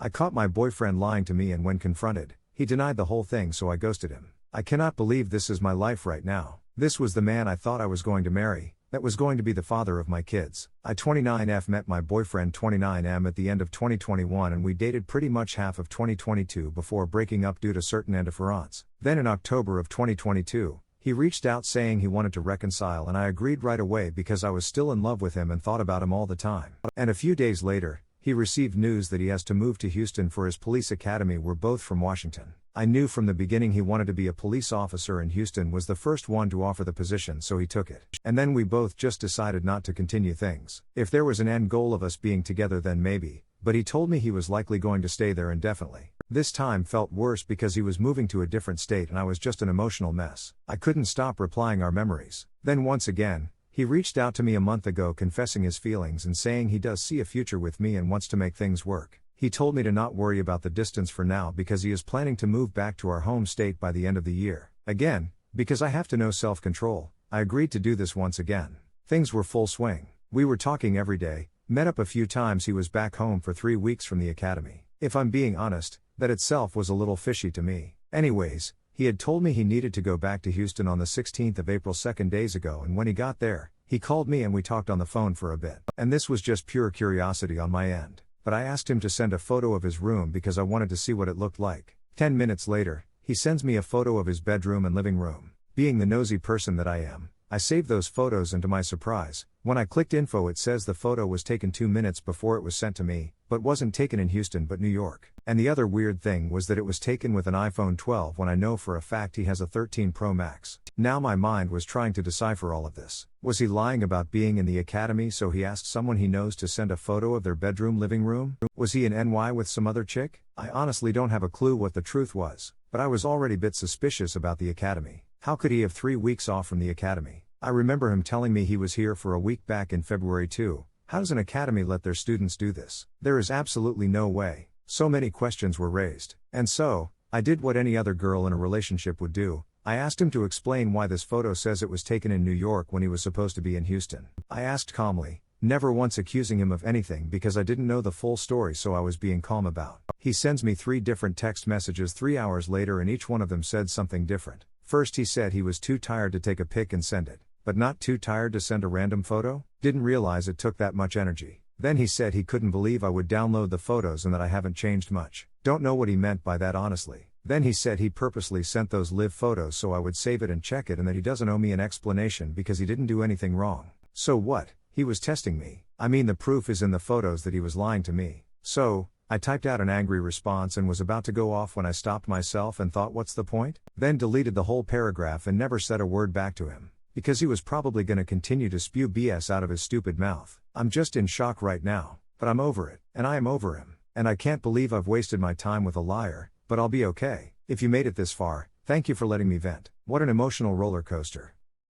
I caught my boyfriend lying to me, and when confronted, he denied the whole thing, so I ghosted him. I cannot believe this is my life right now. This was the man I thought I was going to marry, that was going to be the father of my kids. I 29F met my boyfriend 29M at the end of 2021, and we dated pretty much half of 2022 before breaking up due to certain interference. Then in October of 2022, he reached out saying he wanted to reconcile, and I agreed right away because I was still in love with him and thought about him all the time. And a few days later, he received news that he has to move to Houston for his police academy. We're both from Washington. I knew from the beginning he wanted to be a police officer, and Houston was the first one to offer the position, so he took it. And then we both just decided not to continue things. If there was an end goal of us being together, then maybe, but he told me he was likely going to stay there indefinitely. This time felt worse because he was moving to a different state and I was just an emotional mess. I couldn't stop replying our memories. Then once again, he reached out to me a month ago confessing his feelings and saying he does see a future with me and wants to make things work. He told me to not worry about the distance for now because he is planning to move back to our home state by the end of the year. Again, because I have to know self-control, I agreed to do this once again. Things were full swing. We were talking every day, met up a few times. He was back home for 3 weeks from the academy. If I'm being honest, that itself was a little fishy to me. Anyways, he had told me he needed to go back to Houston on the 16th of April, 2 days ago, and when he got there, he called me and we talked on the phone for a bit. And this was just pure curiosity on my end. But I asked him to send a photo of his room because I wanted to see what it looked like. 10 minutes later, he sends me a photo of his bedroom and living room. Being the nosy person that I am, I saved those photos, and to my surprise, when I clicked info, it says the photo was taken 2 minutes before it was sent to me, but wasn't taken in Houston but New York. And the other weird thing was that it was taken with an iPhone 12 when I know for a fact he has a 13 Pro Max. Now my mind was trying to decipher all of this. Was he lying about being in the academy so he asked someone he knows to send a photo of their bedroom living room? Was he in NY with some other chick? I honestly don't have a clue what the truth was, but I was already a bit suspicious about the academy. How could he have 3 weeks off from the academy? I remember him telling me he was here for a week back in February too. How does an academy let their students do this? There is absolutely no way. So many questions were raised. And so, I did what any other girl in a relationship would do. I asked him to explain why this photo says it was taken in New York when he was supposed to be in Houston. I asked calmly, never once accusing him of anything because I didn't know the full story, so I was being calm about. He sends me 3 different text messages 3 hours later, and each one of them said something different. First he said he was too tired to take a pic and send it, but not too tired to send a random photo? Didn't realize it took that much energy. Then he said he couldn't believe I would download the photos and that I haven't changed much. Don't know what he meant by that honestly. Then he said he purposely sent those live photos so I would save it and check it, and that he doesn't owe me an explanation because he didn't do anything wrong. So what? He was testing me. I mean, the proof is in the photos that he was lying to me. So, I typed out an angry response and was about to go off when I stopped myself and thought, what's the point? Then deleted the whole paragraph and never said a word back to him, because he was probably going to continue to spew BS out of his stupid mouth. I'm just in shock right now, but I'm over it, and I am over him, and I can't believe I've wasted my time with a liar, but I'll be okay. If you made it this far, thank you for letting me vent. What an emotional roller coaster.